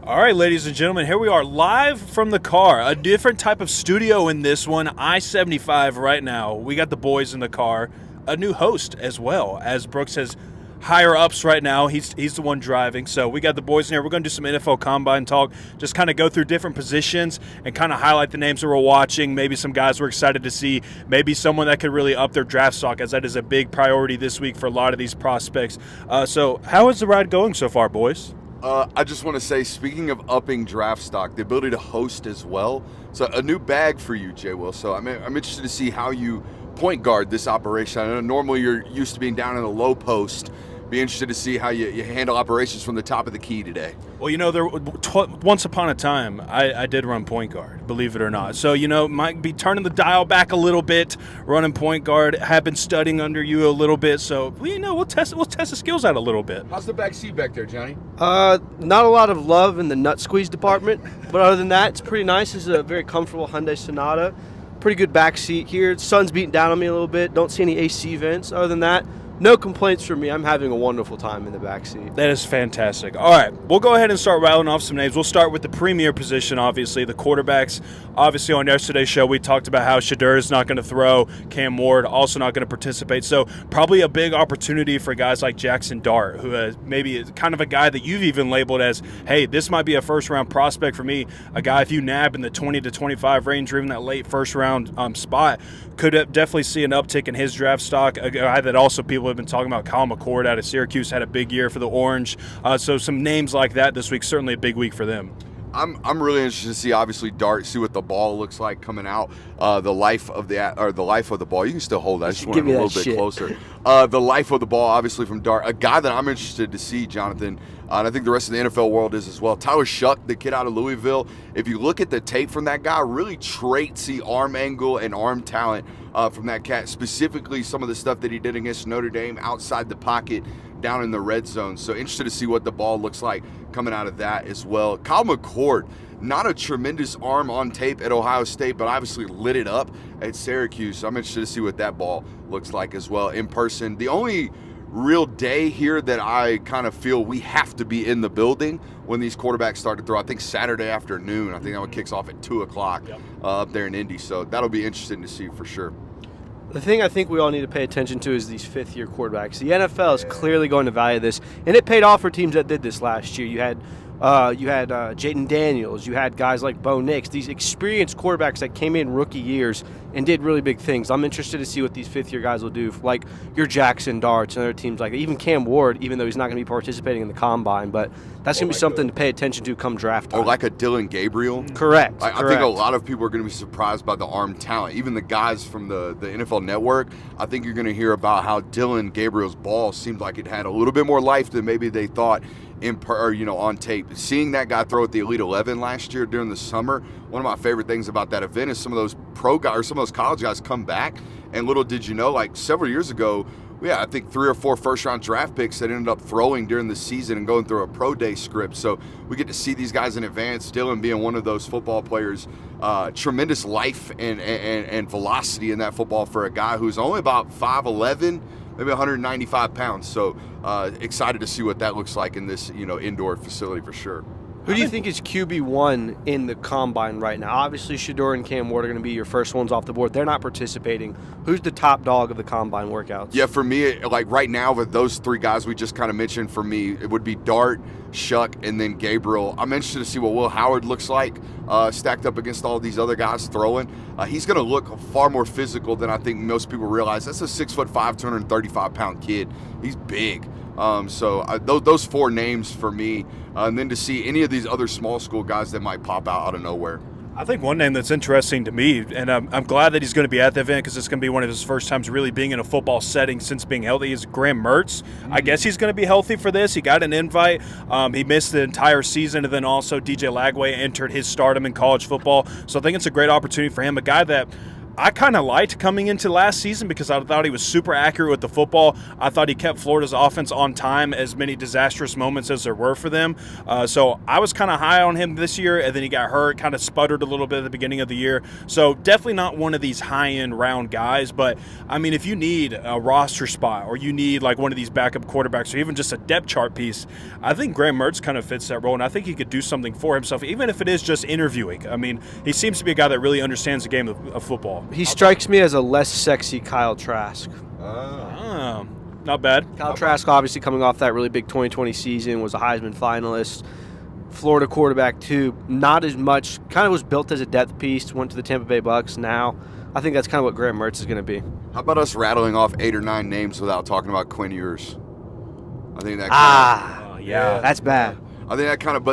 All right, ladies and gentlemen, here we are live from the car. A different type of studio in this one. I-75 right now. We got the boys in the car. A new host as well, as Brooks has higher ups right now. He's the one driving. So we got the boys in here. We're going to do some NFL Combine talk, just kind of go through different positions and kind of highlight the names that we're watching, maybe some guys we're excited to see, maybe someone that could really up their draft stock, as that is a big priority this week for a lot of these prospects. So how is the ride going so far, boys? I just want to say, speaking of upping draft stock, the ability to host as well. So a new bag for you, Jay Will. So I'm interested to see how you point guard this operation. I know normally you're used to being down in the low post. Be interested to see how you handle operations from the top of the key today. Well, once upon a time, I did run point guard, believe it or not. So, might be turning the dial back a little bit, running point guard. Have been studying under you a little bit. So, we'll test the skills out a little bit. How's the back seat back there, Johnny? Not a lot of love in the nut squeeze department, but other than that, it's pretty nice. It's a very comfortable Hyundai Sonata. Pretty good back seat here. Sun's beating down on me a little bit. Don't see any AC vents. Other than that, no complaints from me. I'm having a wonderful time in the backseat. That is fantastic. All right, we'll go ahead and start rattling off some names. We'll start with the premier position, obviously, the quarterbacks. Obviously, on yesterday's show, we talked about how Shedeur is not going to throw, Cam Ward also not going to participate. So probably a big opportunity for guys like Jackson Dart, who maybe is kind of a guy that you've even labeled as, hey, this might be a first-round prospect for me, a guy if you nab in the 20 to 25 range or even that late first-round spot, could definitely see an uptick in his draft stock. A guy that also people have been talking about, Kyle McCord out of Syracuse, had a big year for the Orange. So some names like that this week, certainly a big week for them. I'm really interested to see, obviously, Dart, see what the ball looks like coming out. The life of the ball. You can still hold that. I just want it a little bit closer. The life of the ball, obviously, from Dart. A guy that I'm interested to see, Jonathan, and I think the rest of the NFL world is as well. Tyler Shuck, the kid out of Louisville. If you look at the tape from that guy, really traitsy arm angle and arm talent from that cat. Specifically, some of the stuff that he did against Notre Dame outside the pocket, down in the red zone. So interested to see what the ball looks like coming out of that as well. Kyle McCord, not a tremendous arm on tape at Ohio State, but obviously lit it up at Syracuse. So I'm interested to see what that ball looks like as well in person. The only real day here that I kind of feel we have to be in the building when these quarterbacks start to throw, I think Saturday afternoon. I think that one kicks off at 2 o'clock up there in Indy. So that'll be interesting to see for sure. The thing I think we all need to pay attention to is these fifth-year quarterbacks. The NFL is clearly going to value this, and it paid off for teams that did this last year. You had Jayden Daniels. You had guys like Bo Nix, these experienced quarterbacks that came in rookie years and did really big things. I'm interested to see what these fifth-year guys will do, like your Jackson Darts and other teams like that. Even Cam Ward, even though he's not going to be participating in the Combine, but that's going to be something to pay attention to come draft time. Or like a Dylan Gabriel. Correct. I think a lot of people are going to be surprised by the arm talent. Even the guys from the NFL Network, I think you're going to hear about how Dylan Gabriel's ball seemed like it had a little bit more life than maybe they thought on tape. Seeing that guy throw at the Elite 11 last year during the summer, one of my favorite things about that event is some of those pro guys or some of those college guys come back, and little did you know, like several years ago, I think 3 or 4 first-round draft picks that ended up throwing during the season and going through a pro day script. So we get to see these guys in advance. Dylan being one of those football players, tremendous life and velocity in that football for a guy who's only about 5'11", maybe 195 pounds. So excited to see what that looks like in this indoor facility for sure. Who do you think is QB1 in the Combine right now? Obviously, Shedeur and Cam Ward are going to be your first ones off the board. They're not participating. Who's the top dog of the Combine workouts? Yeah, for me, like right now with those 3 guys we just kind of mentioned, for me, it would be Dart, Shuck, and then Gabriel. I'm interested to see what Will Howard looks like stacked up against all these other guys throwing. He's going to look far more physical than I think most people realize. That's a 6'5", 235-pound kid. He's big. So those 4 names for me, and then to see any of these other small school guys that might pop out of nowhere. I think one name that's interesting to me, and I'm glad that he's going to be at the event because it's going to be one of his first times really being in a football setting since being healthy, is Graham Mertz. I guess he's going to be healthy for this. He got an invite. He missed the entire season, and then also DJ Lagway entered his stardom in college football. So I think it's a great opportunity for him, a guy that I kind of liked coming into last season because I thought he was super accurate with the football. I thought he kept Florida's offense on time, as many disastrous moments as there were for them. So I was kind of high on him this year, and then he got hurt, kind of sputtered a little bit at the beginning of the year. So definitely not one of these high-end round guys. But, I mean, if you need a roster spot or you need like one of these backup quarterbacks or even just a depth chart piece, I think Graham Mertz kind of fits that role, and I think he could do something for himself, even if it is just interviewing. I mean, he seems to be a guy that really understands the game of football. He strikes me as a less sexy Kyle Trask. Not bad. Kyle Trask, obviously coming off that really big 2020 season, was a Heisman finalist. Florida quarterback, too. Not as much. Kind of was built as a depth piece. Went to the Tampa Bay Bucks. Now, I think that's kind of what Graham Mertz is going to be. How about us rattling off 8 or 9 names without talking about Quinn Ewers? I think that that's bad. I think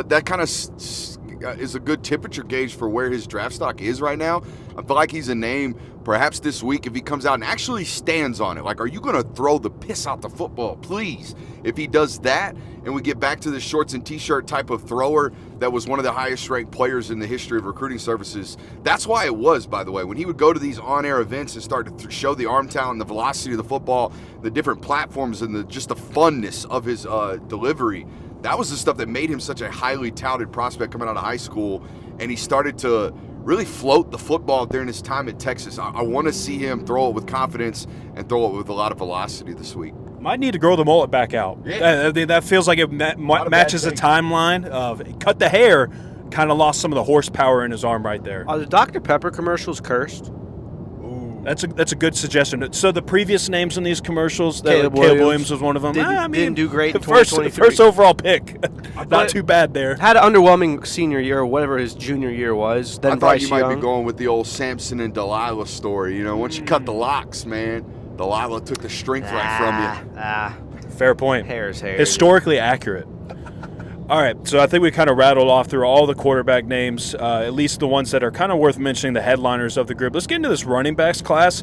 that kind of is a good temperature gauge for where his draft stock is right now. I feel like he's a name, perhaps this week, if he comes out and actually stands on it. Like, are you going to throw the piss out the football? Please. If he does that and we get back to the shorts and T-shirt type of thrower that was one of the highest ranked players in the history of recruiting services, that's why it was, by the way, when he would go to these on-air events and start to show the arm talent, the velocity of the football, the different platforms, and just the funness of his delivery. That was the stuff that made him such a highly touted prospect coming out of high school, and he started to really float the football during his time at Texas. I want to see him throw it with confidence and throw it with a lot of velocity this week. Might need to grow the mullet back out. Yeah. That feels like it matches the timeline of cut the hair, kind of lost some of the horsepower in his arm right there. Are the Dr. Pepper commercials cursed? That's a good suggestion. So the previous names in these commercials, Caleb Williams was one of them. Didn't do great in first 2023. overall pick. Not too bad there. Had an underwhelming senior year or whatever his junior year was. Then I Bryce thought you Young. might be going with the old Samson and Delilah story. You know, once you cut the locks, man, Delilah took the strength right from you. Fair point. Hair's hair. Historically accurate. All right, so I think we kind of rattled off through all the quarterback names, at least the ones that are kind of worth mentioning, the headliners of the group. Let's get into this running backs class.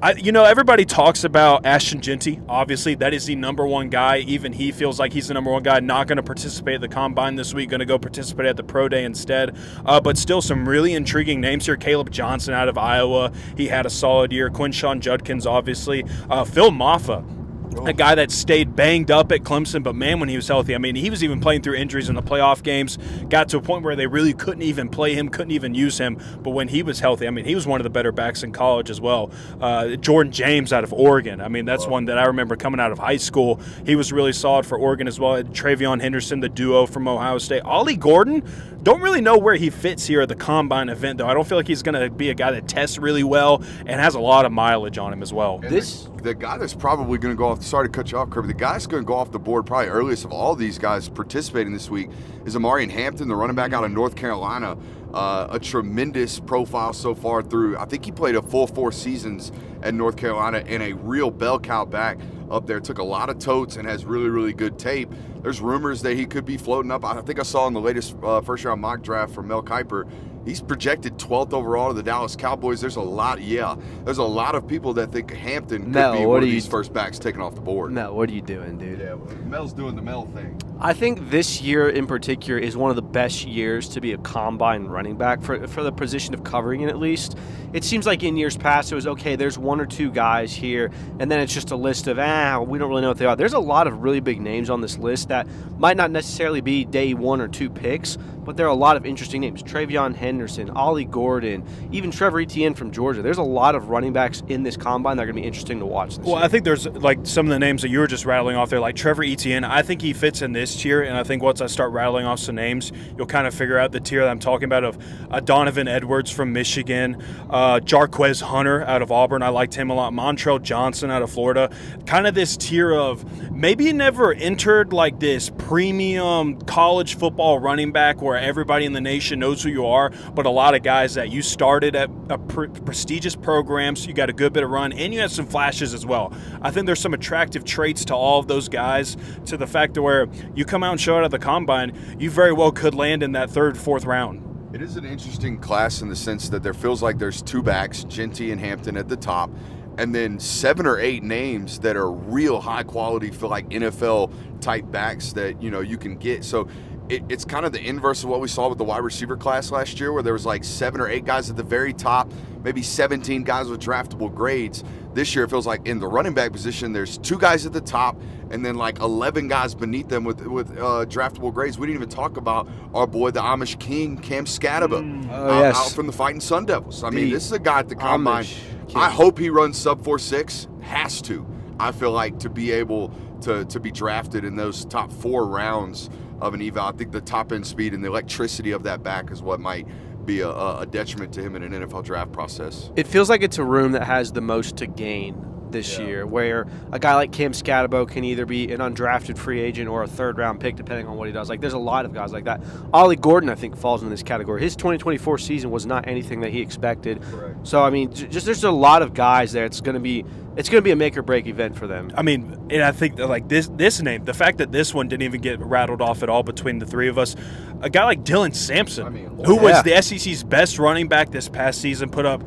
Everybody talks about Ashton Jeanty. Obviously, that is the number one guy. Even he feels like he's the number one guy, not going to participate at the Combine this week, going to go participate at the Pro Day instead. But still some really intriguing names here. Caleb Johnson out of Iowa. He had a solid year. Quinshawn Judkins, obviously. Phil Maffa. A guy that stayed banged up at Clemson, but man, when he was healthy, I mean, he was even playing through injuries in the playoff games, got to a point where they really couldn't even play him, couldn't even use him. But when he was healthy, I mean, he was one of the better backs in college as well. Jordan James out of Oregon. I mean, that's one that I remember coming out of high school. He was really solid for Oregon as well. Travion Henderson, the duo from Ohio State. Ollie Gordon, don't really know where he fits here at the Combine event, though. I don't feel like he's going to be a guy that tests really well and has a lot of mileage on him as well. The guy that's probably going to go off, sorry to cut you off, Kirby, the guy that's going to go off the board probably earliest of all these guys participating this week is Amarian Hampton, the running back out of North Carolina. A tremendous profile so far through. I think he played a full 4 seasons at North Carolina and a real bell cow back up there. Took a lot of totes and has really, really good tape. There's rumors that he could be floating up. I think I saw in the latest first-round mock draft from Mel Kiper, he's projected 12th overall to the Dallas Cowboys. There's a lot of people that think Hampton could be one of these first backs taken off the board. Mel, what are you doing, dude? Yeah, Mel's doing the Mel thing. I think this year in particular is one of the best years to be a Combine running back for the position of covering it, at least. It seems like in years past it was, okay, there's 1 or 2 guys here, and then it's just a list of, we don't really know what they are. There's a lot of really big names on this list that might not necessarily be day 1 or 2 picks, but there are a lot of interesting names. Travion Henderson, Ollie Gordon, even Trevor Etienne from Georgia. There's a lot of running backs in this Combine that are going to be interesting to watch this year. I think there's like some of the names that you were just rattling off there, like Trevor Etienne. I think he fits in this tier, and I think once I start rattling off some names, you'll kind of figure out the tier that I'm talking about of Donovan Edwards from Michigan, Jarquez Hunter out of Auburn. I liked him a lot. Montrell Johnson out of Florida. Kind of this tier of maybe never entered like this premium college football running back where everybody in the nation knows who you are, but a lot of guys that you started at a prestigious programs, you got a good bit of run, and you had some flashes as well. I think there's some attractive traits to all of those guys, to the fact that where you come out and show it at the Combine, you very well could land in that 3rd, 4th round. It is an interesting class in the sense that there feels like there's 2 backs, Jeanty and Hampton at the top, and then 7 or 8 names that are real high quality, feel like NFL type backs that you can get. So it's kind of the inverse of what we saw with the wide receiver class last year, where there was like 7 or 8 guys at the very top, maybe 17 guys with draftable grades. This year, it feels like in the running back position, there's 2 guys at the top and then like 11 guys beneath them with draftable grades. We didn't even talk about our boy, the Amish King, Cam Scadaba, out from the Fighting Sun Devils. I mean, this is a guy at the combine. I hope he runs sub 4.6. Has to. I feel like to be able to be drafted in those top 4 rounds of an eval. I think the top end speed and the electricity of that back is what might be a detriment to him in an NFL draft process. It feels like it's a room that has the most to gain this year, where a guy like Cam Scadabo can either be an undrafted free agent or a third-round pick, depending on what he does. Like, there's a lot of guys like that. Ollie Gordon, I think, falls in this category. His 2024 season was not anything that he expected. Correct. So, I mean, just there's a lot of guys there. It's going to be a make-or-break event for them. I mean, and I think that, like, this name, the fact that this one didn't even get rattled off at all between the 3 of us, a guy like Dylan Sampson, who was the SEC's best running back this past season, put up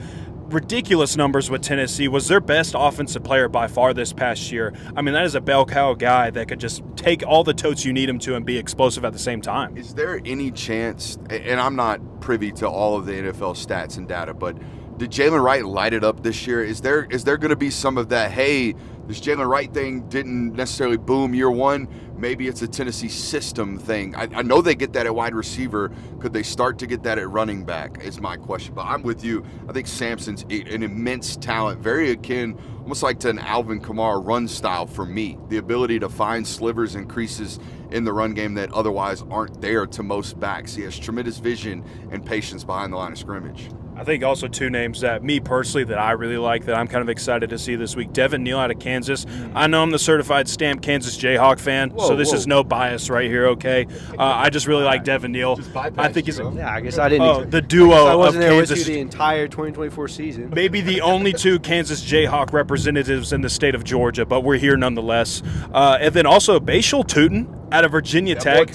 ridiculous numbers with Tennessee, was their best offensive player by far this past year. I mean, that is a bell cow guy that could just take all the totes you need him to and be explosive at the same time. Is there any chance, and I'm not privy to all of the NFL stats and data, but did Jalen Wright light it up this year? Is there going to be some of that, hey, this Jalen Wright thing didn't necessarily boom year 1, maybe it's a Tennessee system thing? I know they get that at wide receiver. Could they start to get that at running back is my question. But I'm with you. I think Sampson's an immense talent, very akin, almost like to an Alvin Kamara run style for me. The ability to find slivers and creases in the run game that otherwise aren't there to most backs. He has tremendous vision and patience behind the line of scrimmage. I think also 2 names that me personally that I really like that I'm kind of excited to see this week. Devin Neal out of Kansas. I know I'm the certified stamp Kansas Jayhawk fan, so this is no bias right here, okay? I just really like Devin Neal. I think he's I guess I didn't. The duo I wasn't of there Kansas. with you the entire 2024 season. Maybe the only 2 Kansas Jayhawk representatives in the state of Georgia, but we're here nonetheless. And then also Bashal Tootin out of Virginia Tech.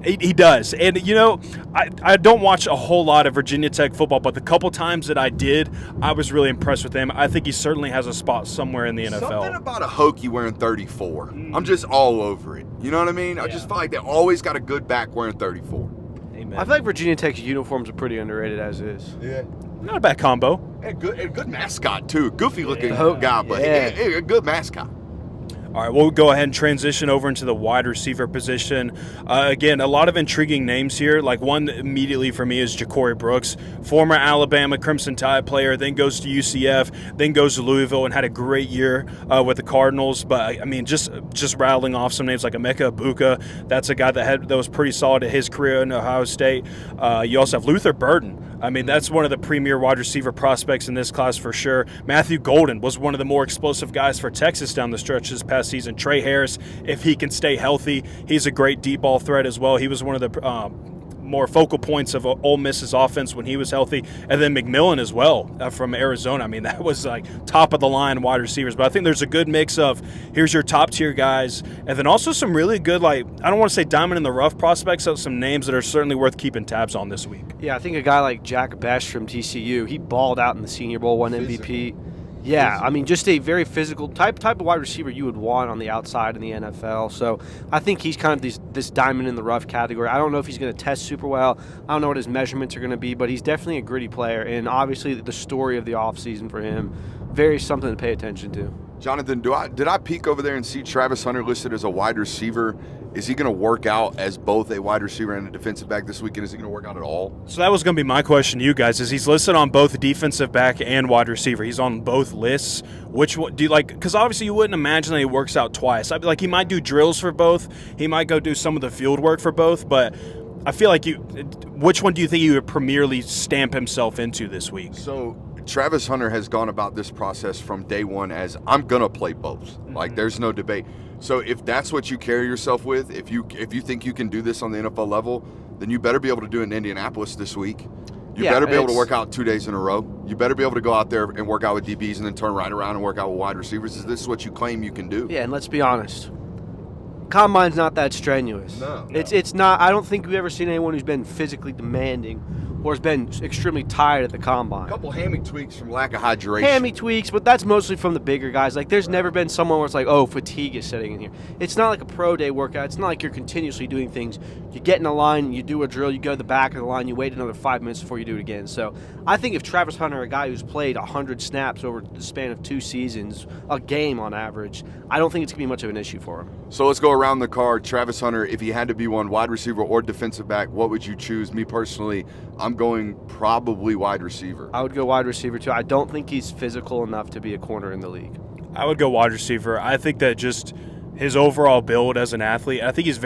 He does. And, you know, I don't watch a whole lot of Virginia Tech football, but the couple times that I did, I was really impressed with him. I think he certainly has a spot somewhere in the NFL. Something about a Hokie wearing 34. I'm just all over it. You know what I mean? I just feel like they always got a good back wearing 34. Amen. I feel like Virginia Tech's uniforms are pretty underrated as is. Yeah. Not a bad combo. And good mascot, too. Goofy-looking guy, but a good mascot. All right, we'll go ahead and transition over into the wide receiver position. Again, a lot of intriguing names here. Like, one immediately for me is Ja'Cory Brooks, former Alabama Crimson Tide player, then goes to UCF, then goes to Louisville and had a great year with the Cardinals. But, I mean, just rattling off some names like Emeka Egbuka. That's a guy that was pretty solid at his career in Ohio State. You also have Luther Burden. I mean, that's one of the premier wide receiver prospects in this class for sure. Matthew Golden was one of the more explosive guys for Texas down the stretch this past season. Trey Harris, if he can stay healthy, he's a great deep ball threat as well. He was one of the more focal points of Ole Miss's offense when he was healthy. And then McMillan as well from Arizona. I mean, that was like top of the line wide receivers. But I think there's a good mix of here's your top tier guys, and then also some really good, like, I don't want to say diamond in the rough prospects, so some names that are certainly worth keeping tabs on this week. Yeah, I think a guy like Jack Best from TCU, he balled out in the Senior Bowl, won MVP. Yeah, I mean, just a very physical type of wide receiver you would want on the outside in the NFL. So I think he's kind of this diamond in the rough category. I don't know if he's going to test super well. I don't know what his measurements are going to be, but he's definitely a gritty player. And obviously the story of the offseason for him, very something to pay attention to. Jonathan, did I peek over there and see Travis Hunter listed as a wide receiver? Is he going to work out as both a wide receiver and a defensive back this weekend? Is he going to work out at all? So that was going to be my question to you guys. Is he's listed on both defensive back and wide receiver? He's on both lists. Which one do you like? Because obviously you wouldn't imagine that he works out twice. I'd be like, he might do drills for both. He might go do some of the field work for both. But I feel like which one do you think he would premierly stamp himself into this week? So Travis Hunter has gone about this process from day one as I'm going to play both. Mm-hmm. Like, there's no debate. So if that's what you carry yourself with, if you think you can do this on the NFL level, then you better be able to do it in Indianapolis this week. You better be able to work out 2 days in a row. You better be able to go out there and work out with DBs and then turn right around and work out with wide receivers. Is this what you claim you can do? Yeah, and let's be honest. Combine's not that strenuous. No. It's not. I don't think we've ever seen anyone who's been physically demanding or has been extremely tired at the combine. A couple hammy tweaks from lack of hydration. Hammy tweaks, but that's mostly from the bigger guys. Like, there's never been someone where it's like, oh, fatigue is setting in here. It's not like a pro day workout. It's not like you're continuously doing things. You get in a line, you do a drill, you go to the back of the line, you wait another 5 minutes before you do it again. So I think if Travis Hunter, a guy who's played 100 snaps over the span of 2 seasons, a game on average, I don't think it's going to be much of an issue for him. So let's go around the card. Travis Hunter, if he had to be one, wide receiver or defensive back, what would you choose? Me personally, I'm going probably wide receiver. I would go wide receiver too. I don't think he's physical enough to be a corner in the league. I would go wide receiver. I think that just his overall build as an athlete, I think he's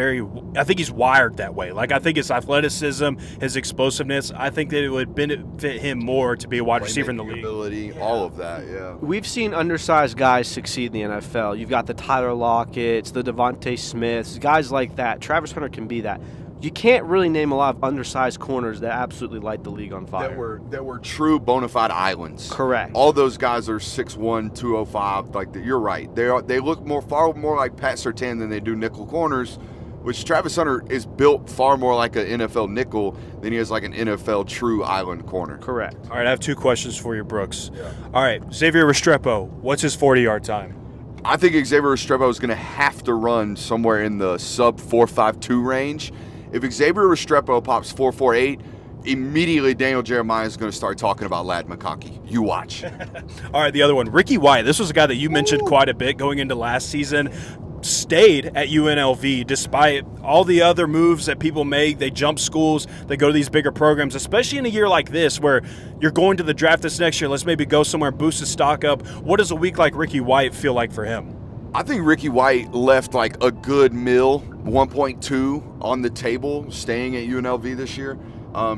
wired that way. Like, I think his athleticism, his explosiveness, I think that it would benefit him more to be a wide receiver in the league. Ability, all of that, yeah. We've seen undersized guys succeed in the NFL. You've got the Tyler Lockett's, the Devontae Smiths, guys like that. Travis Hunter can be that. You can't really name a lot of undersized corners that absolutely light the league on fire. That were true bona fide islands. Correct. All those guys are 6'1", 205. Like, you're right. They look far more like Pat Surtain than they do nickel corners, which Travis Hunter is built far more like an NFL nickel than he is like an NFL true island corner. Correct. All right, I have 2 questions for you, Brooks. Yeah. All right, Xavier Restrepo, what's his 40-yard time? I think Xavier Restrepo is going to have to run somewhere in the sub 4.52 range. If Xavier Restrepo pops 4.48, immediately Daniel Jeremiah is going to start talking about Ladd McConkey. You watch. All right, the other one, Ricky White. This was a guy that you mentioned quite a bit going into last season. Stayed at UNLV despite all the other moves that people make. They jump schools. They go to these bigger programs, especially in a year like this where you're going to the draft this next year. Let's maybe go somewhere and boost his stock up. What does a week like Ricky White feel like for him? I think Ricky White left like a good meal, 1.2 on the table, staying at UNLV this year.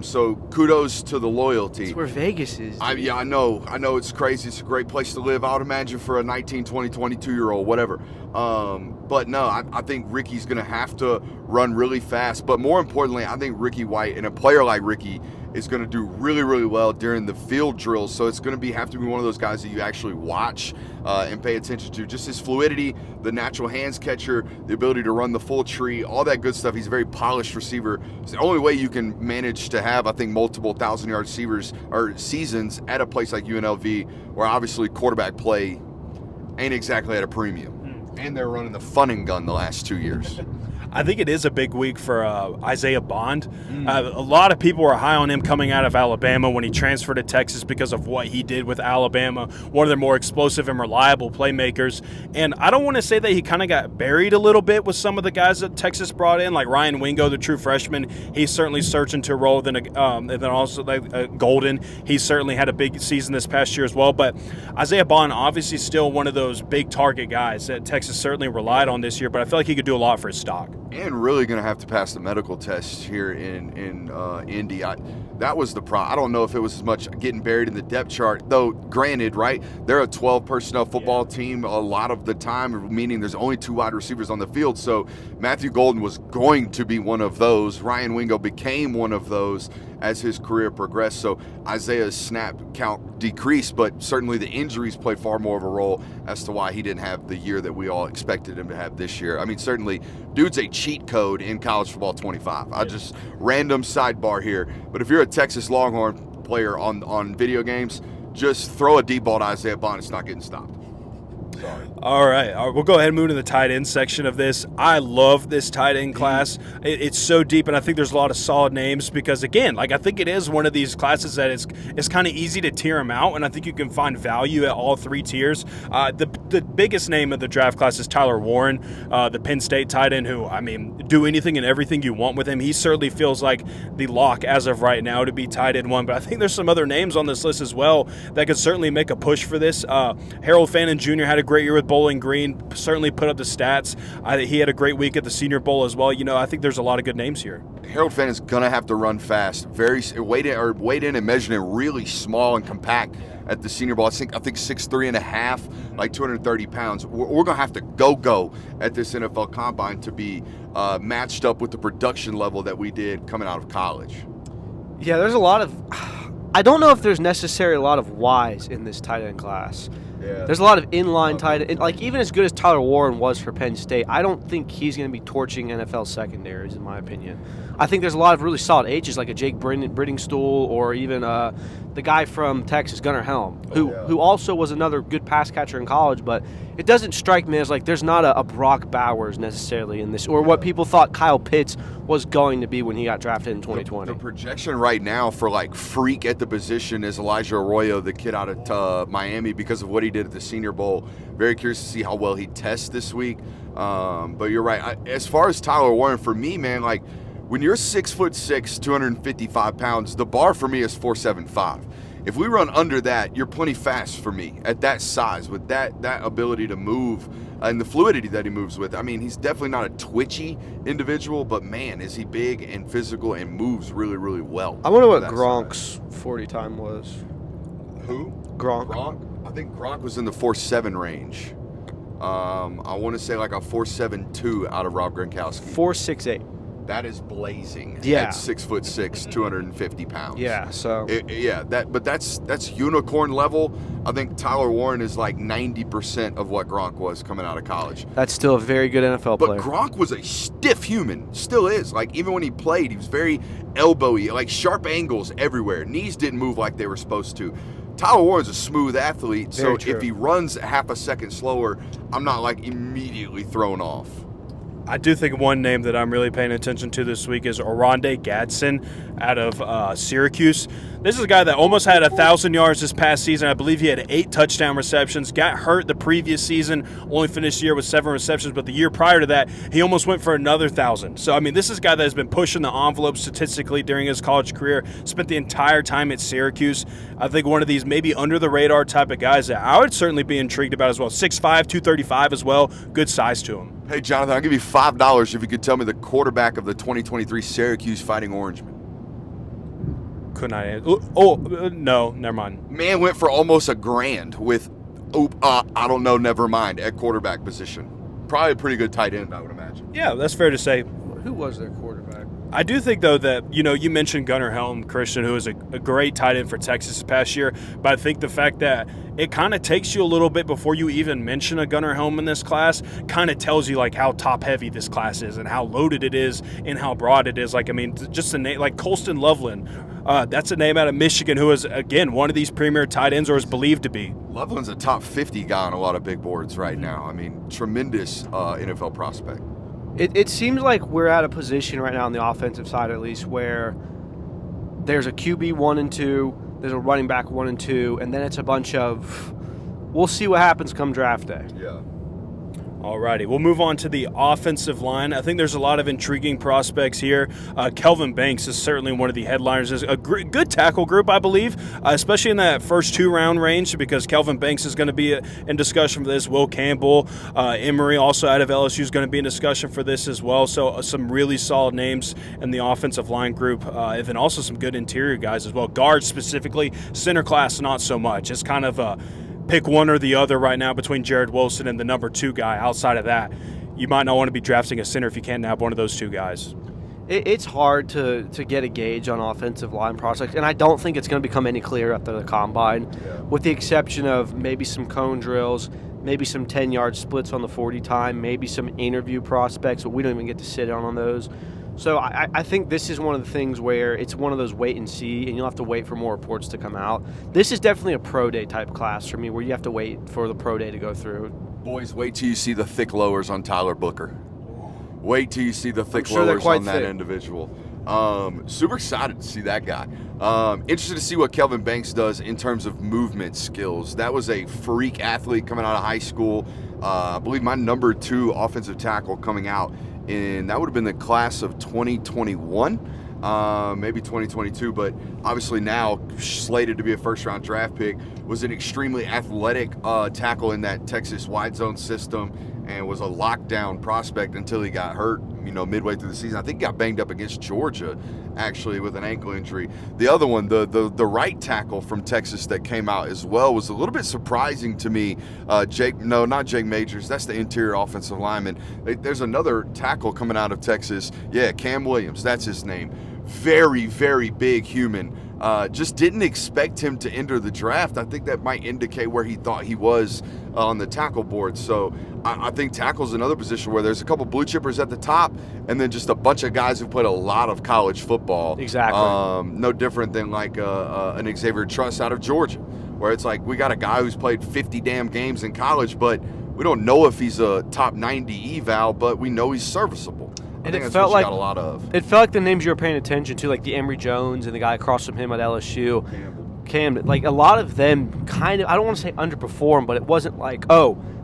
So kudos to the loyalty. It's where Vegas is. I know it's crazy. It's a great place to live, I would imagine, for a 19, 20, 22-year-old, whatever. But no, I think Ricky's going to have to run really fast. But more importantly, I think Ricky White and a player like Ricky is going to do really, really well during the field drills. So it's going to have to be one of those guys that you actually watch and pay attention to. Just his fluidity, the natural hands catcher, the ability to run the full tree, all that good stuff. He's a very polished receiver. It's the only way you can manage to have, I think, multiple 1,000-yard receivers or seasons at a place like UNLV, where obviously quarterback play ain't exactly at a premium. And they're running the fun and gun the last 2 years. I think it is a big week for Isaiah Bond. A lot of people were high on him coming out of Alabama when he transferred to Texas because of what he did with Alabama, one of their more explosive and reliable playmakers. And I don't want to say that he kind of got buried a little bit with some of the guys that Texas brought in, like Ryan Wingo, the true freshman. He's certainly searching to roll. And then also Golden. He certainly had a big season this past year as well. But Isaiah Bond obviously still one of those big target guys that Texas certainly relied on this year. But I feel like he could do a lot for his stock. And really going to have to pass the medical test here in Indy. That was the problem. I don't know if it was as much getting buried in the depth chart, though. Granted, right? They're a 12-personnel football team a lot of the time, meaning there's only 2 wide receivers on the field. So Matthew Golden was going to be one of those. Ryan Wingo became one of those as his career progressed. So Isaiah's snap count decreased, but certainly the injuries played far more of a role as to why he didn't have the year that we all expected him to have this year. I mean, certainly, dude's a cheat code in college football 25. I just random sidebar here, but if you're a Texas Longhorn player on video games, just throw a deep ball to Isaiah Bond. It's not getting stopped. Sorry. All right. We'll go ahead and move to the tight end section of this. I love this tight end class. It's so deep, and I think there's a lot of solid names because, again, like I think it is one of these classes that it's kind of easy to tier them out, and I think you can find value at all 3 tiers. The biggest name of the draft class is Tyler Warren, the Penn State tight end who, I mean, do anything and everything you want with him. He certainly feels like the lock as of right now to be tight end 1, but I think there's some other names on this list as well that could certainly make a push for this. Harold Fannin Jr. had a great year with Bowling Green, certainly put up the stats. He had a great week at the Senior Bowl as well. You know, I think there's a lot of good names here. Harold Fannin is going to have to run fast, weighed in and measured in really small and compact at the Senior Bowl. I think 6'3 and a half, like 230 pounds. We're going to have to go at this NFL Combine to be matched up with the production level that we did coming out of college. Yeah, there's a lot of – I don't know if there's necessarily a lot of whys in this tight end class. Yeah. There's a lot of inline tight end. Like, even as good as Tyler Warren was for Penn State, I don't think he's going to be torching NFL secondaries, in my opinion. I think there's a lot of really solid H's, like a Jake Briddingstool, or even the guy from Texas, Gunnar Helm, who also was another good pass catcher in college. But it doesn't strike me as like there's not a Brock Bowers necessarily in this, or what people thought Kyle Pitts was going to be when he got drafted in 2020. The projection right now for like freak at the position is Elijah Arroyo, the kid out of Miami, because of what he did at the Senior Bowl. Very curious to see how well he tests this week. But you're right. As far as Tyler Warren, for me, man, like when you're 6'6", 255 pounds, the bar for me is 4.75. If we run under that, you're plenty fast for me at that size with that ability to move and the fluidity that he moves with. I mean, he's definitely not a twitchy individual, but man, is he big and physical and moves really, really well. I wonder what Gronk's 40 time was. Who? Gronk. I think Gronk was in the 4.7 range. I want to say like a 4.72 out of Rob Gronkowski. 4.68. That is blazing. Yeah. At 6'6", 250 pounds. Yeah. So. But that's unicorn level. I think Tyler Warren is like 90% of what Gronk was coming out of college. That's still a very good NFL player. But Gronk was a stiff human. Still is. Like even when he played, he was very elbowy, like sharp angles everywhere. Knees didn't move like they were supposed to. Tyler Warren's a smooth athlete, so if he runs half a second slower, I'm not like immediately thrown off. I do think one name that I'm really paying attention to this week is Oronde Gadsden out of Syracuse. This is a guy that almost had 1,000 yards this past season. I believe he had 8 touchdown receptions. Got hurt the previous season, only finished the year with 7 receptions. But the year prior to that, he almost went for another 1,000. So, I mean, this is a guy that has been pushing the envelope statistically during his college career. Spent the entire time at Syracuse. I think one of these maybe under-the-radar type of guys that I would certainly be intrigued about as well. 6'5", 235 as well. Good size to him. Hey, Jonathan, I'll give you $5 if you could tell me the quarterback of the 2023 Syracuse Fighting Orangemen. Couldn't I? Oh, no, never mind. Man went for almost $1,000 with, I don't know, never mind, at quarterback position. Probably a pretty good tight end, I would imagine. Yeah, that's fair to say. Who was their quarterback? I do think, though, that, you mentioned Gunnar Helm, Christian, who is a great tight end for Texas this past year, but I think the fact that it kind of takes you a little bit before you even mention a Gunnar Helm in this class kind of tells you, like, how top-heavy this class is and how loaded it is and how broad it is. Like, I mean, just a name like Colston Loveland, that's a name out of Michigan who is, again, one of these premier tight ends or is believed to be. Loveland's a top 50 guy on a lot of big boards right now. I mean, tremendous NFL prospect. It seems like we're at a position right now on the offensive side, at least, where there's a QB 1 and 2, there's a running back 1 and 2, and then it's a bunch of we'll see what happens come draft day. Yeah. Alrighty, we'll move on to the offensive line. I think there's a lot of intriguing prospects here. Kelvin Banks is certainly one of the headliners. There's a good tackle group, I believe, especially in that first 2-round range, because Kelvin Banks is going to be in discussion for this. Will Campbell, Emory, also out of LSU, is going to be in discussion for this as well. So some really solid names in the offensive line group, and then also some good interior guys as well. Guards specifically, center class not so much. It's kind of a pick one or the other right now between Jared Wilson and the number 2 guy. Outside of that, you might not want to be drafting a center if you can't nab one of those 2 guys. It's hard to get a gauge on offensive line prospects, and I don't think it's going to become any clearer after the combine, with the exception of maybe some cone drills, maybe some 10-yard splits on the 40 time, maybe some interview prospects, but we don't even get to sit on those. So I think this is one of the things where it's one of those wait and see, and you'll have to wait for more reports to come out. This is definitely a pro day type class for me, where you have to wait for the pro day to go through. Boys, wait till you see the thick lowers on Tyler Booker. Wait till you see the thick lowers on that individual. Super excited to see that guy. Interested to see what Kelvin Banks does in terms of movement skills. That was a freak athlete coming out of high school. I believe my number 2 offensive tackle coming out, and that would have been the class of 2021, maybe 2022, but obviously now slated to be a first-round draft pick, was an extremely athletic tackle in that Texas wide zone system and was a lockdown prospect until he got hurt, midway through the season. I think he got banged up against Georgia, actually, with an ankle injury. The other one, the right tackle from Texas that came out as well, was a little bit surprising to me. Not Jake Majors. That's the interior offensive lineman. There's another tackle coming out of Texas. Yeah, Cam Williams. That's his name. Very, very big human. just didn't expect him to enter the draft. I think that might indicate where he thought he was on the tackle board. So I think tackle's another position where there's a couple blue chippers at the top and then just a bunch of guys who played a lot of college football. Exactly. No different than like an Xavier Truss out of Georgia, where it's like we got a guy who's played 50 damn games in college, but we don't know if he's a top 90 eval, but we know he's serviceable. And it felt like got a lot of. It felt like the names you were paying attention to, like the Emory Jones and the guy across from him at LSU, Cam. Like a lot of them, kind of. I don't want to say underperformed, but it wasn't like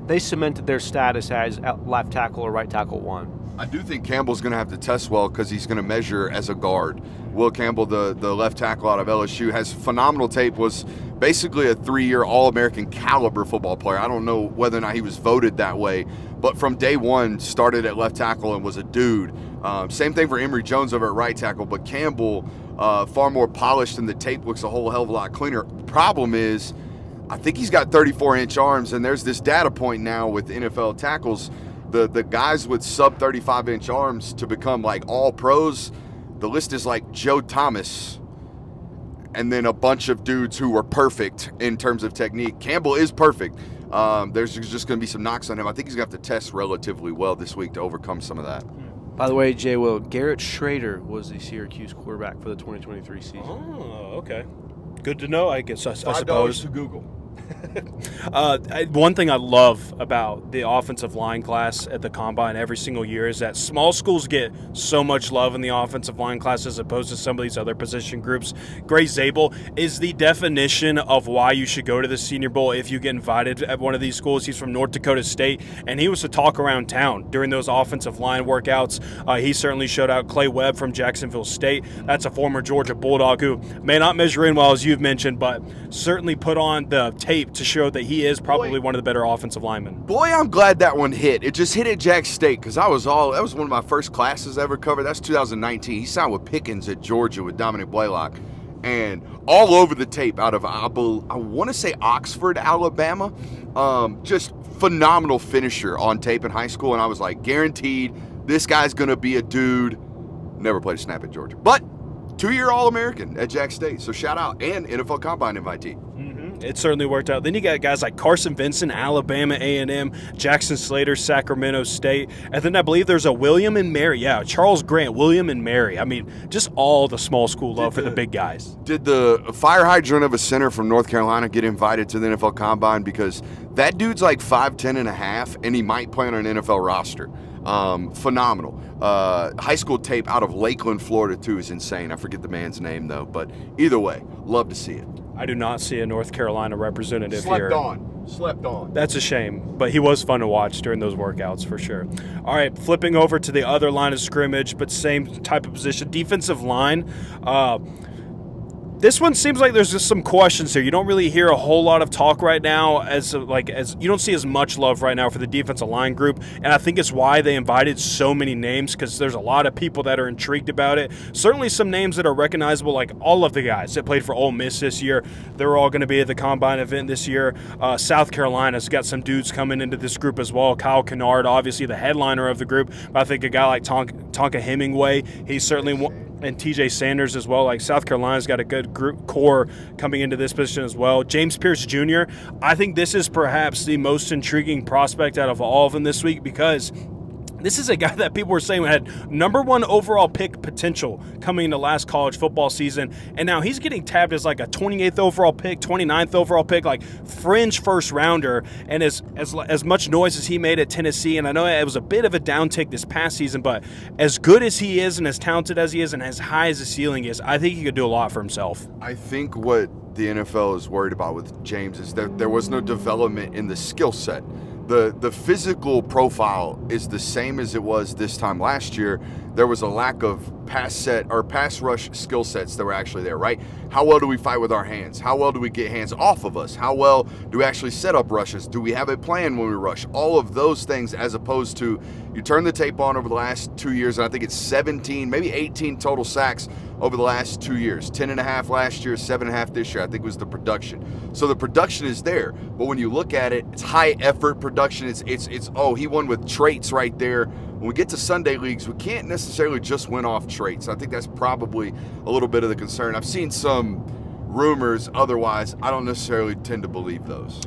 they cemented their status as left tackle or right tackle one. I do think Campbell's going to have to test well because he's going to measure as a guard. Will Campbell, the left tackle out of LSU, has phenomenal tape. Was basically a 3-year All-American caliber football player. I don't know whether or not he was voted that way, but from day one started at left tackle and was a dude. Same thing for Emory Jones over at right tackle, but Campbell, far more polished, and the tape looks a whole hell of a lot cleaner. Problem is, I think he's got 34-inch arms, and there's this data point now with NFL tackles. The guys with sub 35-inch arms to become like all pros, the list is like Joe Thomas and then a bunch of dudes who were perfect in terms of technique. Campbell is perfect. There's just going to be some knocks on him. I think he's going to have to test relatively well this week to overcome some of that. By the way, Jay Will, Garrett Schrader was the Syracuse quarterback for the 2023 season. Oh, okay. Good to know, I guess, I suppose. $5 to Google. One thing I love about the offensive line class at the Combine every single year is that small schools get so much love in the offensive line class as opposed to some of these other position groups. Gray Zabel is the definition of why you should go to the Senior Bowl if you get invited at one of these schools. He's from North Dakota State, and he was to talk around town during those offensive line workouts. He certainly showed out. Clay Webb from Jacksonville State. That's a former Georgia Bulldog who may not measure in well, as you've mentioned, but certainly put on the tape to show that he is probably one of the better offensive linemen. Boy, I'm glad that one hit. It just hit at Jack State because that was one of my first classes I ever covered. That's 2019. He signed with Pickens at Georgia with Dominic Blaylock. And all over the tape out of, I want to say Oxford, Alabama. Just phenomenal finisher on tape in high school. And I was like, guaranteed, this guy's going to be a dude. Never played a snap at Georgia. But 2-year All-American at Jack State. So shout out. And NFL Combine invitee. It certainly worked out. Then you got guys like Carson Vincent, Alabama A&M, Jackson Slater, Sacramento State. And then I believe there's a William and Mary. Yeah, Charles Grant, William and Mary. I mean, just all the small school love for the big guys. Did the fire hydrant of a center from North Carolina get invited to the NFL Combine? Because that dude's like 5'10 and a half, and he might play on an NFL roster. Phenomenal. High school tape out of Lakeland, Florida, too, is insane. I forget the man's name, though. But either way, love to see it. I do not see a North Carolina representative here. Slept on. That's a shame, but he was fun to watch during those workouts for sure. All right, flipping over to the other line of scrimmage, but same type of position, defensive line. This one seems like there's just some questions here. You don't really hear a whole lot of talk right now as you don't see as much love right now for the defensive line group, and I think it's why they invited so many names because there's a lot of people that are intrigued about it. Certainly some names that are recognizable, like all of the guys that played for Ole Miss this year. They're all going to be at the Combine event this year. South Carolina's got some dudes coming into this group as well. Kyle Kennard, obviously the headliner of the group, but I think a guy like Tonka Hemingway, he's certainly and TJ Sanders as well. Like South Carolina's got a good group core coming into this position as well. James Pierce Jr., I think this is perhaps the most intriguing prospect out of all of them this week because this is a guy that people were saying had #1 overall pick potential coming into last college football season, and now he's getting tabbed as like a 28th overall pick, 29th overall pick, like fringe first rounder. And as much noise as he made at Tennessee, and I know it was a bit of a downtick this past season, but as good as he is and as talented as he is and as high as the ceiling is, I think he could do a lot for himself. I think what the NFL is worried about with James is that there was no development in the skill set. The physical profile is the same as it was this time last year. There was a lack of pass rush skill sets that were actually there, right? How well do we fight with our hands? How well do we get hands off of us? How well do we actually set up rushes? Do we have a plan when we rush? All of those things, as opposed to you turn the tape on over the last 2 years, and I think it's 17, maybe 18 total sacks over the last 2 years. 10.5 last year, 7.5 this year, I think was the production. So the production is there, but when you look at it, it's high effort production. It's he won with traits right there. when we get to Sunday leagues, we can't necessarily just win off traits. I think that's probably a little bit of the concern. I've seen some rumors otherwise. I don't necessarily tend to believe those.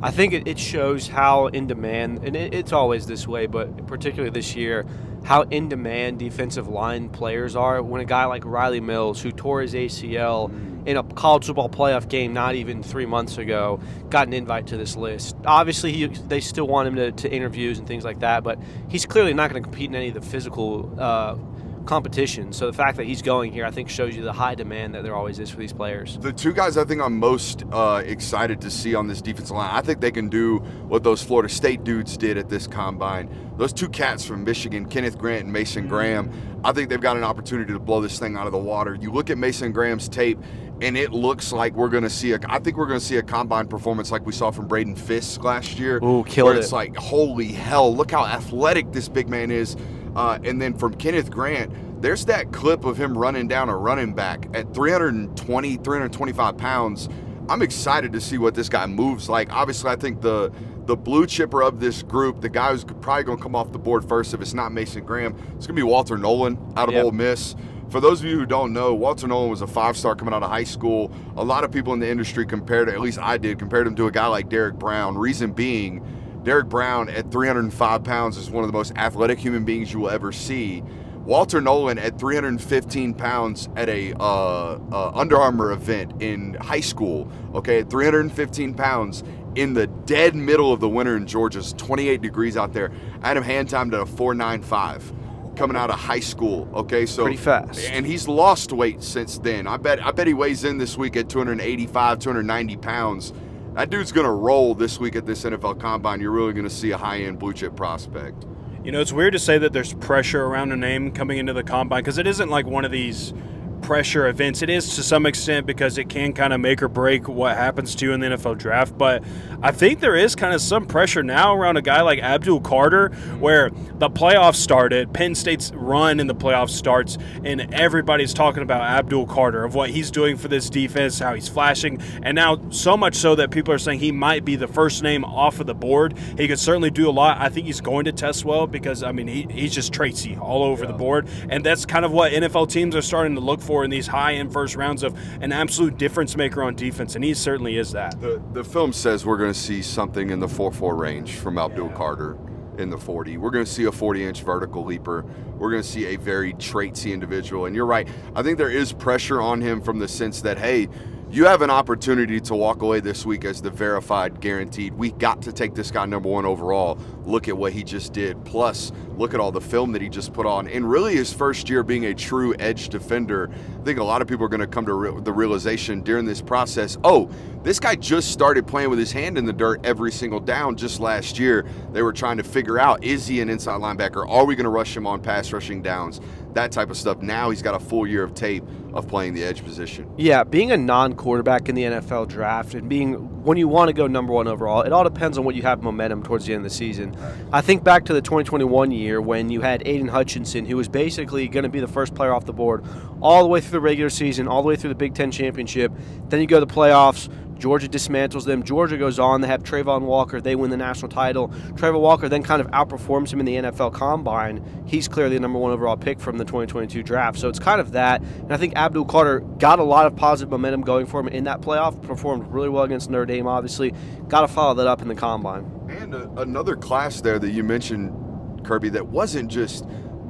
I think it shows how in demand, and it's always this way, but particularly this year, how in demand defensive line players are. When a guy like Riley Mills, who tore his ACL in a college football playoff game not even 3 months ago, got an invite to this list. Obviously, they still want him to interviews and things like that, but he's clearly not going to compete in any of the physical competition. So the fact that he's going here, I think, shows you the high demand that there always is for these players. The two guys I think I'm most excited to see on this defensive line, I think they can do what those Florida State dudes did at this combine. Those two cats from Michigan, Kenneth Grant and Mason Graham, I think they've got an opportunity to blow this thing out of the water. You look at Mason Graham's tape, and it looks like we're going to see I think we're going to see a combine performance like we saw from Braden Fisk last year. Ooh, killed it. It's like, holy hell, look how athletic this big man is. And then from Kenneth Grant, there's that clip of him running down a running back at 320, 325 pounds. I'm excited to see what this guy moves like. Obviously, I think the blue chipper of this group, the guy who's probably going to come off the board first if it's not Mason Graham, it's going to be Walter Nolan out of Ole Miss. For those of you who don't know, Walter Nolan was a 5-star coming out of high school. A lot of people in the industry compared him to a guy like Derek Brown. Reason being, Derek Brown at 305 pounds is one of the most athletic human beings you will ever see. Walter Nolan at 315 pounds at a Under Armour event in high school, okay, at 315 pounds in the dead middle of the winter in Georgia. It's 28 degrees out there. I had him hand timed at a 4.95 coming out of high school, okay? So pretty fast. And he's lost weight since then. I bet he weighs in this week at 285, 290 pounds. That dude's going to roll this week at this NFL Combine. You're really going to see a high-end blue-chip prospect. You know, it's weird to say that there's pressure around a name coming into the Combine because it isn't like one of these pressure events. It is to some extent because it can kind of make or break what happens to you in the NFL draft. But I think there is kind of some pressure now around a guy like Abdul Carter, where the playoffs started, Penn State's run in the playoffs starts, and everybody's talking about Abdul Carter, of what he's doing for this defense, how he's flashing, and now so much so that people are saying he might be the first name off of the board. He could certainly do a lot. I think he's going to test well because, I mean, he's just Tracy all over the board, and that's kind of what NFL teams are starting to look for in these high-end first rounds, of an absolute difference maker on defense, and he certainly is that. The film says we're going to see something in the 4.4 range from Abdul Carter in the 40. We're going to see a 40-inch vertical leaper. We're going to see a very traitsy individual, and you're right. I think there is pressure on him from the sense that, hey, you have an opportunity to walk away this week as the verified guaranteed. We got to take this guy number 1 overall. Look at what he just did. Plus, look at all the film that he just put on. And really his first year being a true edge defender, I think a lot of people are going to come to the realization during this process, oh, this guy just started playing with his hand in the dirt every single down just last year. They were trying to figure out, is he an inside linebacker? Are we going to rush him on pass rushing downs? That type of stuff. Now he's got a full year of tape of playing the edge position. Yeah, being a non-quarterback in the NFL draft and being when you want to go number 1 overall, it all depends on what you have momentum towards the end of the season. I think back to the 2021 year when you had Aiden Hutchinson, who was basically going to be the first player off the board all the way through the regular season, all the way through the Big Ten championship. Then you go to the playoffs. Georgia dismantles them. Georgia goes on. They have Trayvon Walker. They win the national title. Trayvon Walker then kind of outperforms him in the NFL Combine. He's clearly the number 1 overall pick from the 2022 draft. So it's kind of that. And I think Abdul Carter got a lot of positive momentum going for him in that playoff. Performed really well against Notre Dame, obviously. Got to follow that up in the Combine. And another class there that you mentioned, Kirby, that wasn't just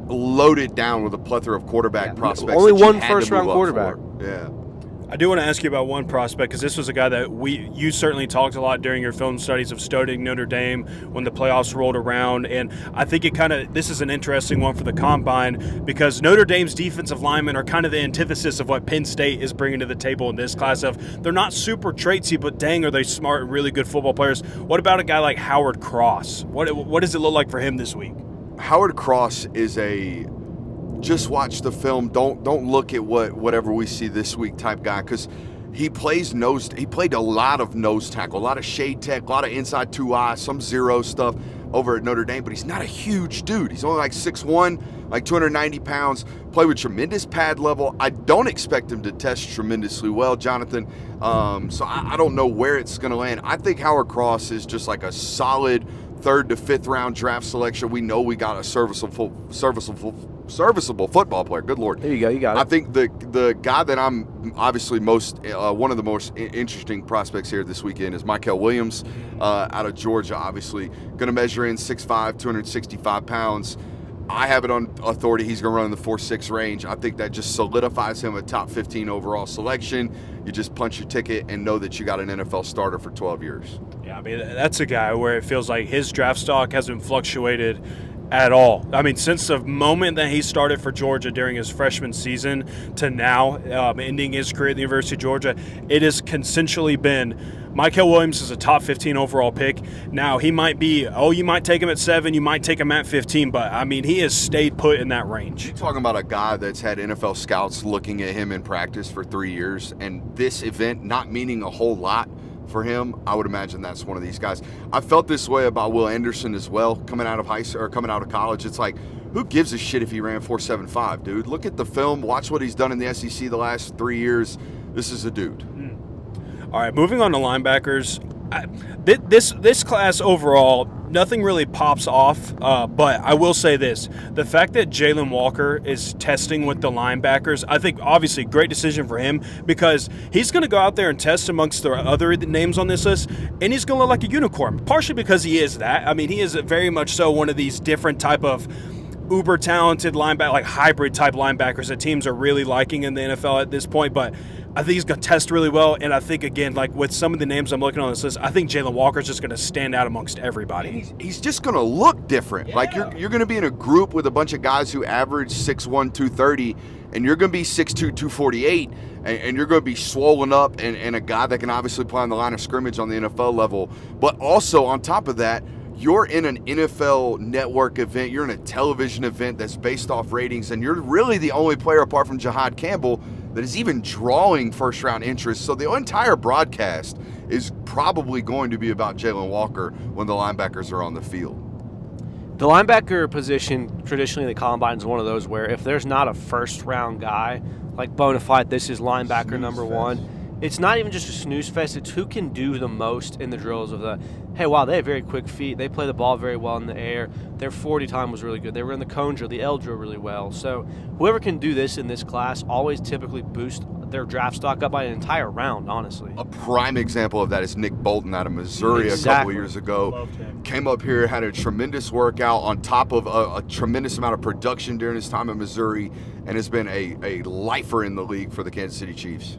loaded down with a plethora of quarterback prospects. Only one first-round quarterback. Yeah. I do want to ask you about one prospect, because this was a guy that you certainly talked a lot during your film studies of studying Notre Dame when the playoffs rolled around, and I think this is an interesting one for the Combine, because Notre Dame's defensive linemen are kind of the antithesis of what Penn State is bringing to the table in this class. Of they're not super traitsy, but dang, are they smart and really good football players. What about a guy like Howard Cross? What does it look like for him this week? Howard Cross is just watch the film. Don't look at whatever we see this week type guy, because he played a lot of nose tackle, a lot of shade tech, a lot of inside 2-eye, some zero stuff. over at Notre Dame, but he's not a huge dude. He's only like 6'1", like 290 pounds, play with tremendous pad level. I don't expect him to test tremendously well, Jonathan. So I don't know where it's going to land. I think Howard Cross is just like a solid 3rd to 5th round draft selection. We know we got a serviceable football player. Good Lord. There you go. You got it. I think the guy that I'm obviously one of the most interesting prospects here this weekend is Mykel Williams out of Georgia, obviously. Going to measure in 6'5", 265 pounds. I have it on authority he's going to run in the 4.6 range. I think that just solidifies him a top 15 overall selection. You just punch your ticket and know that you got an NFL starter for 12 years. Yeah, I mean, that's a guy where it feels like his draft stock hasn't fluctuated at all. I mean, since the moment that he started for Georgia during his freshman season to now, ending his career at the University of Georgia, it has consensually been Mykel Williams is a top 15 overall pick. Now, he might be, you might take him at 7, you might take him at 15, but, I mean, he has stayed put in that range. You're talking about a guy that's had NFL scouts looking at him in practice for 3 years, and this event not meaning a whole lot for him. I would imagine that's one of these guys. I felt this way about Will Anderson as well, coming out of college. It's like, who gives a shit if he ran 4.75, dude? Look at the film, watch what he's done in the SEC the last 3 years. This is a dude. All right, moving on to linebackers. This class overall, nothing really pops off, but I will say this. The fact that Jalen Walker is testing with the linebackers, I think obviously great decision for him because he's going to go out there and test amongst the other names on this list, and he's going to look like a unicorn, partially because he is that. I mean, he is very much so one of these different type of uber talented linebacker, like hybrid type linebackers that teams are really liking in the NFL at this point, but I think he's going to test really well, and I think, again, like with some of the names I'm looking on this list, I think Jalen Walker's just going to stand out amongst everybody. He's just going to look different. Yeah. Like you're going to be in a group with a bunch of guys who average 6'1", 230, and you're going to be 6'2", 248, and you're going to be swollen up and a guy that can obviously play on the line of scrimmage on the NFL level. But also, on top of that, you're in an NFL network event, you're in a television event that's based off ratings, and you're really the only player apart from Jahad Campbell that is even drawing first-round interest. So the entire broadcast is probably going to be about Jalen Walker when the linebackers are on the field. The linebacker position traditionally in the Combine is one of those where if there's not a first-round guy, like bona fide, this is linebacker snooze number fest. One, it's not even just a snooze fest. It's who can do the most in the drills of the, hey, wow, they have very quick feet. They play the ball very well in the air. Their 40 time was really good. They were in the cone drill, the L drill really well. So whoever can do this in this class always typically boost their draft stock up by an entire round, honestly. A prime example of that is Nick Bolton out of Missouri a couple years ago. Came up here, had a tremendous workout on top of a tremendous amount of production during his time at Missouri, and has been a lifer in the league for the Kansas City Chiefs.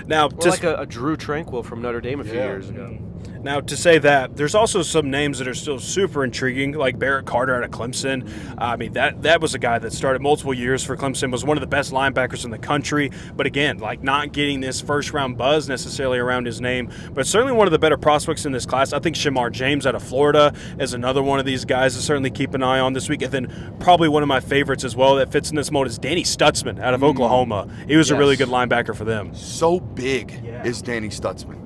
Now, like a Drew Tranquill from Notre Dame a few years ago. Now, to say that, there's also some names that are still super intriguing, like Barrett Carter out of Clemson. I mean, that was a guy that started multiple years for Clemson, was one of the best linebackers in the country. But again, like not getting this first-round buzz necessarily around his name, but certainly one of the better prospects in this class. I think Shamar James out of Florida is another one of these guys to certainly keep an eye on this week. And then probably one of my favorites as well that fits in this mold is Danny Stutzman out of Oklahoma. He was a really good linebacker for them. So big is Danny Stutzman.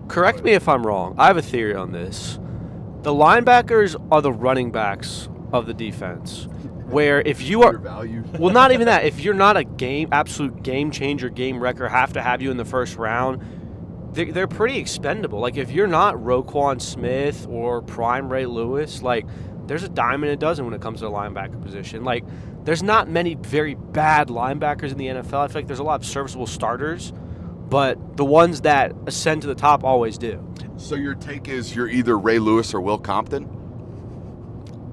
Correct me if I'm wrong. I have a theory on this. The linebackers are the running backs of the defense. Where if you are well, not even that. If you're not a absolute game changer, game wrecker, have to have you in the first round, they're pretty expendable. Like if you're not Roquan Smith or prime Ray Lewis, like there's a dime in a dozen when it comes to the linebacker position. Like there's not many very bad linebackers in the NFL. I feel like there's a lot of serviceable starters, but the ones that ascend to the top always do. So your take is you're either Ray Lewis or Will Compton?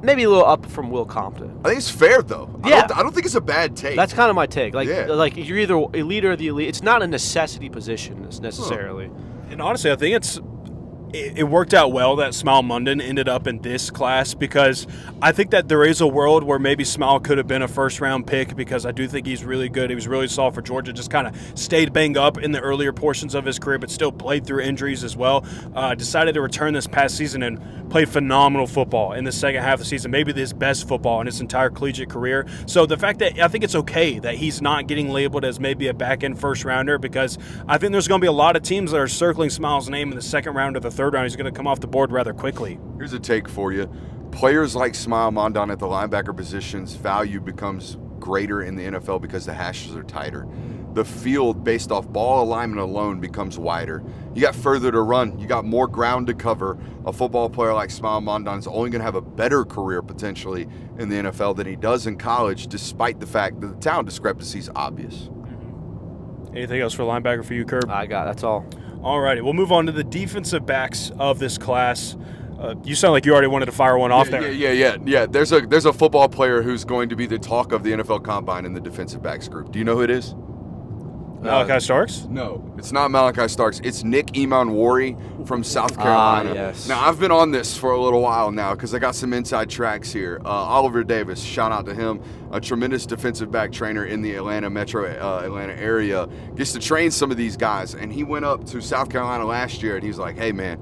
Maybe a little up from Will Compton. I think it's fair, though. Yeah. I don't think it's a bad take. That's kind of my take. Like you're either elite or the elite. It's not a necessity position necessarily. And honestly, I think it worked out well that Smile Munden ended up in this class, because I think that there is a world where maybe Smile could have been a first-round pick, because I do think he's really good. He was really solid for Georgia, just kind of stayed banged up in the earlier portions of his career, but still played through injuries as well. Decided to return this past season and played phenomenal football in the second half of the season, maybe his best football in his entire collegiate career. So the fact that I think it's okay that he's not getting labeled as maybe a back-end first-rounder, because I think there's going to be a lot of teams that are circling Smiles' name in the second round or the third round. He's going to come off the board rather quickly. Here's a take for you. Players like Smile Mondon at the linebacker position's value becomes greater in the NFL because the hashes are tighter. The field, based off ball alignment alone, becomes wider. You got further to run. You got more ground to cover. A football player like Smile Mondon is only going to have a better career potentially in the NFL than he does in college, despite the fact that the talent discrepancy is obvious. Anything else for linebacker for you, Curb? That's all. All righty. We'll move on to the defensive backs of this class. You sound like you already wanted to fire one off there. Yeah. There's a football player who's going to be the talk of the NFL Combine in the defensive backs group. Do you know who it is? Malachi Starks? No, it's not Malachi Starks. It's Nick Imanwori from South Carolina. Yes. Now, I've been on this for a little while now because I got some inside tracks here. Oliver Davis, shout out to him, a tremendous defensive back trainer in the Atlanta metro Atlanta area, gets to train some of these guys. And he went up to South Carolina last year, and he's like, hey, man,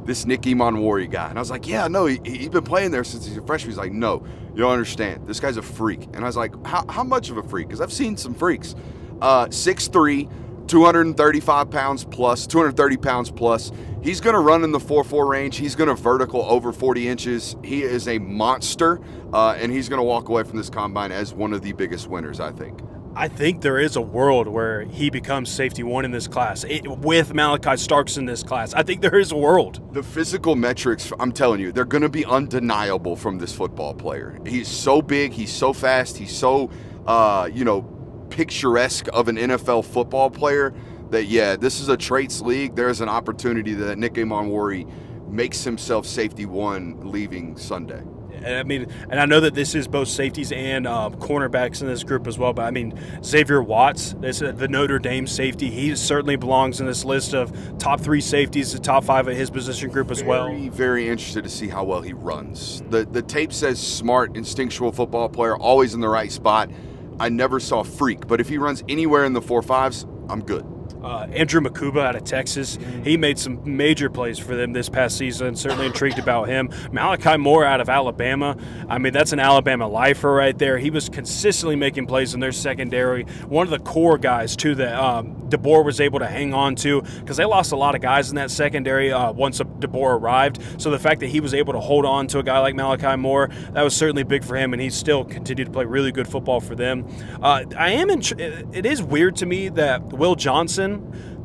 this Nick Imanwori guy. And I was like, yeah, no, he's been playing there since he's a freshman. He's like, no, you don't understand. This guy's a freak. And I was like, how much of a freak? Because I've seen some freaks. 6'3", 235 pounds plus, 230 pounds plus. He's going to run in the 4.4 range. He's going to vertical over 40 inches. He is a monster, and he's going to walk away from this combine as one of the biggest winners, I think. I think there is a world where he becomes safety one in this class, with Malachi Starks in this class. I think there is a world. The physical metrics, I'm telling you, they're going to be undeniable from this football player. He's so big. He's so fast. He's so, picturesque of an NFL football player that, yeah, this is a traits league. There's an opportunity that Nick Imanwori makes himself safety one leaving Sunday. And I know that this is both safeties and cornerbacks in this group as well, but I mean, Xavier Watts, the Notre Dame safety, he certainly belongs in this list of top 3 safeties, the top 5 at his position group as well. Very, very interested to see how well he runs. The tape says smart, instinctual football player, always in the right spot. I never saw freak, but if he runs anywhere in the 4.5s, I'm good. Andrew Makuba out of Texas, he made some major plays for them this past season. Certainly intrigued about him. Malachi Moore out of Alabama. I mean, that's an Alabama lifer right there. He was consistently making plays in their secondary. One of the core guys, too, that DeBoer was able to hang on to, because they lost a lot of guys in that secondary once DeBoer arrived. So the fact that he was able to hold on to a guy like Malachi Moore, that was certainly big for him, and he still continued to play really good football for them. It is weird to me that Will Johnson,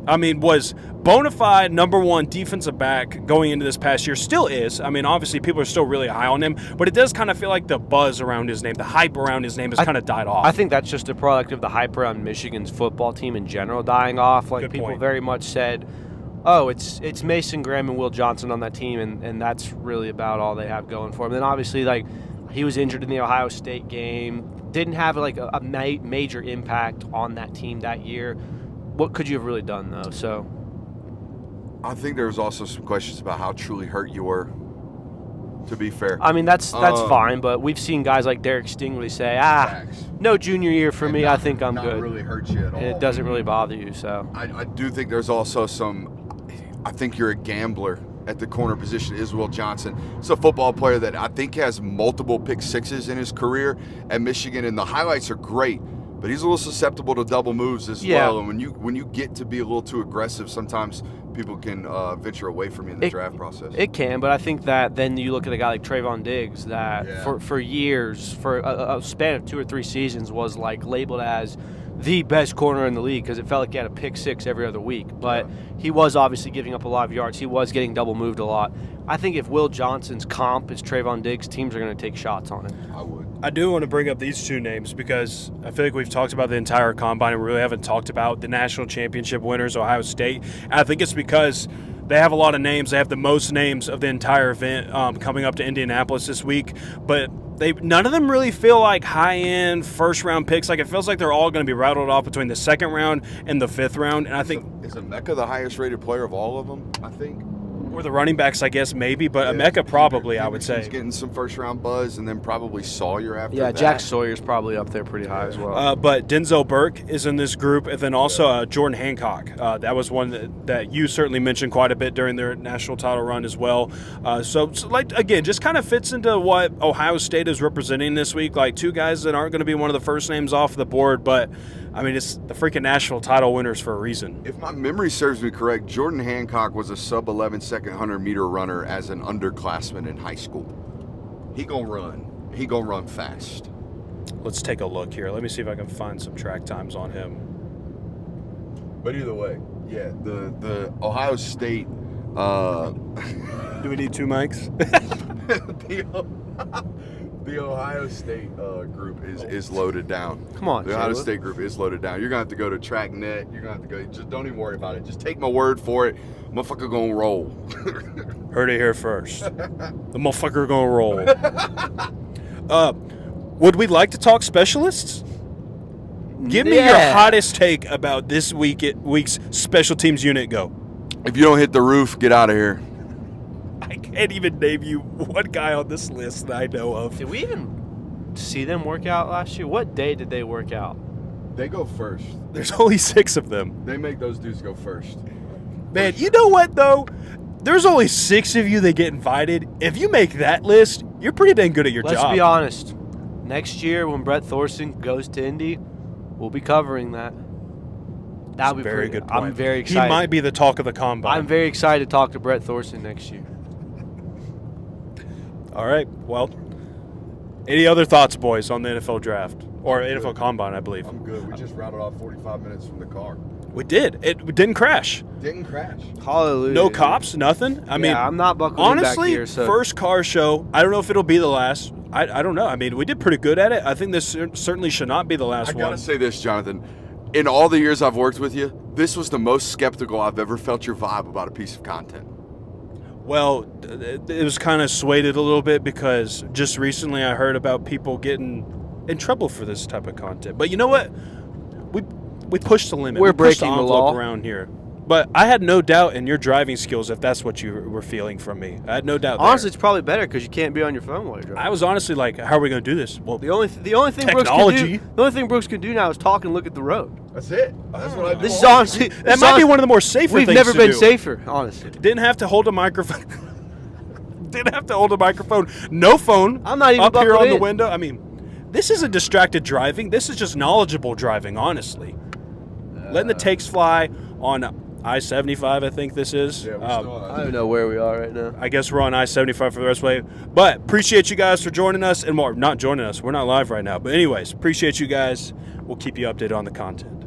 was bona fide number 1 defensive back going into this past year. Still is. I mean, obviously people are still really high on him, but it does kind of feel like the buzz around his name, the hype around his name has kind of died off. I think that's just a product of the hype around Michigan's football team in general dying off. Like, people very much said, oh, it's Mason Graham and Will Johnson on that team, and that's really about all they have going for him. Then obviously, like, he was injured in the Ohio State game, didn't have like a major impact on that team that year. What could you have really done, though? So, I think there was also some questions about how truly hurt you were, to be fair. I mean, that's fine, but we've seen guys like Derek Stingley say, no junior year for me, I think I'm good. Not really hurt you at all. And it doesn't really bother you, so. I do think there's also I think you're a gambler at the corner position is Will Johnson. It's a football player that I think has multiple pick sixes in his career at Michigan, and the highlights are great. But he's a little susceptible to double moves as well. And when you get to be a little too aggressive, sometimes people can venture away from you in the draft process. It can, but I think that then you look at a guy like Trayvon Diggs that for years, for a span of 2 or 3 seasons, was like labeled as the best corner in the league because it felt like he had a pick 6 every other week. But he was obviously giving up a lot of yards. He was getting double moved a lot. I think if Will Johnson's comp is Trayvon Diggs, teams are going to take shots on it. I would. I do want to bring up these 2 names because I feel like we've talked about the entire combine and we really haven't talked about the national championship winners, Ohio State. And I think it's because they have a lot of names. They have the most names of the entire event coming up to Indianapolis this week. But none of them really feel like high-end first-round picks. Like, it feels like they're all going to be rattled off between the 2nd round and the 5th round. And I think is Emeka the highest-rated player of all of them? I think. Or the running backs, I guess, maybe, but Emeka probably, I would say. He's getting some first-round buzz, and then probably Sawyer after that. Yeah, Jack Sawyer's probably up there pretty high as well. But Denzel Burke is in this group, and then also Jordan Hancock. That was one that you certainly mentioned quite a bit during their national title run as well. So, again, just kind of fits into what Ohio State is representing this week. Like, two guys that aren't going to be one of the first names off the board, but I mean, it's the freaking national title winners for a reason. If my memory serves me correct, Jordan Hancock was a sub-11-second 100-meter runner as an underclassman in high school. He gonna run. He gonna run fast. Let's take a look here. Let me see if I can find some track times on him. But either way, yeah, the Ohio State. Do we need two mics? The Ohio State group is loaded down. Come on, the Ohio State group is loaded down. You're gonna have to go to TrackNet. You're gonna have to go. Just don't even worry about it. Just take my word for it. Motherfucker gonna roll. Heard it here first. The motherfucker gonna roll. Would we like to talk specialists? Give me your hottest take about this week's special teams unit. Go. If you don't hit the roof, get out of here. I can't even name you one guy on this list that I know of. Did we even see them work out last year? What day did they work out? They go first. There's only 6 of them. They make those dudes go first. Man, you know what, though? There's only 6 of you that get invited. If you make that list, you're pretty dang good at your job. Let's be honest. Next year, when Brett Thorson goes to Indy, we'll be covering that. That'll be very good point. I'm very excited. He might be the talk of the combine. I'm very excited to talk to Brett Thorson next year. All right. Well, any other thoughts, boys, on the NFL draft? Or NFL combine, I believe. I'm good. We just rounded off 45 minutes from the car. We did. It didn't crash. Didn't crash. Hallelujah. No cops, nothing. I mean, I'm not buckling honestly, back here. So. First car show. I don't know if it'll be the last. I don't know. I mean, we did pretty good at it. I think this certainly should not be the last one. I got to say this, Jonathan. In all the years I've worked with you, this was the most skeptical I've ever felt your vibe about a piece of content. Well, it was kind of swayed a little bit because just recently I heard about people getting in trouble for this type of content. But you know what? We pushed the limit. We're we pushed breaking the the envelope law around here. But I had no doubt in your driving skills if that's what you were feeling from me. I had no doubt. Honestly, there. it's probably better because you can't be on your phone while you're driving. I was honestly like, "How are we going to do this?" Well, the only thing Brooks can do now is talk and look at the road. That's it. That's what I do. This is honestly that might be one of the more safer things to do. We've never been safer, honestly. Didn't have to hold a microphone. Didn't have to hold a microphone. No phone. I'm not even up here on in. the window. I mean, this isn't distracted driving. This is just knowledgeable driving, honestly. Letting the takes fly on I-75, I think this is. Yeah, I don't know where we are right now. I guess we're on I-75 for the rest of the way. But appreciate you guys for joining us. And more, not joining us. We're not live right now. But anyways, appreciate you guys. We'll keep you updated on the content.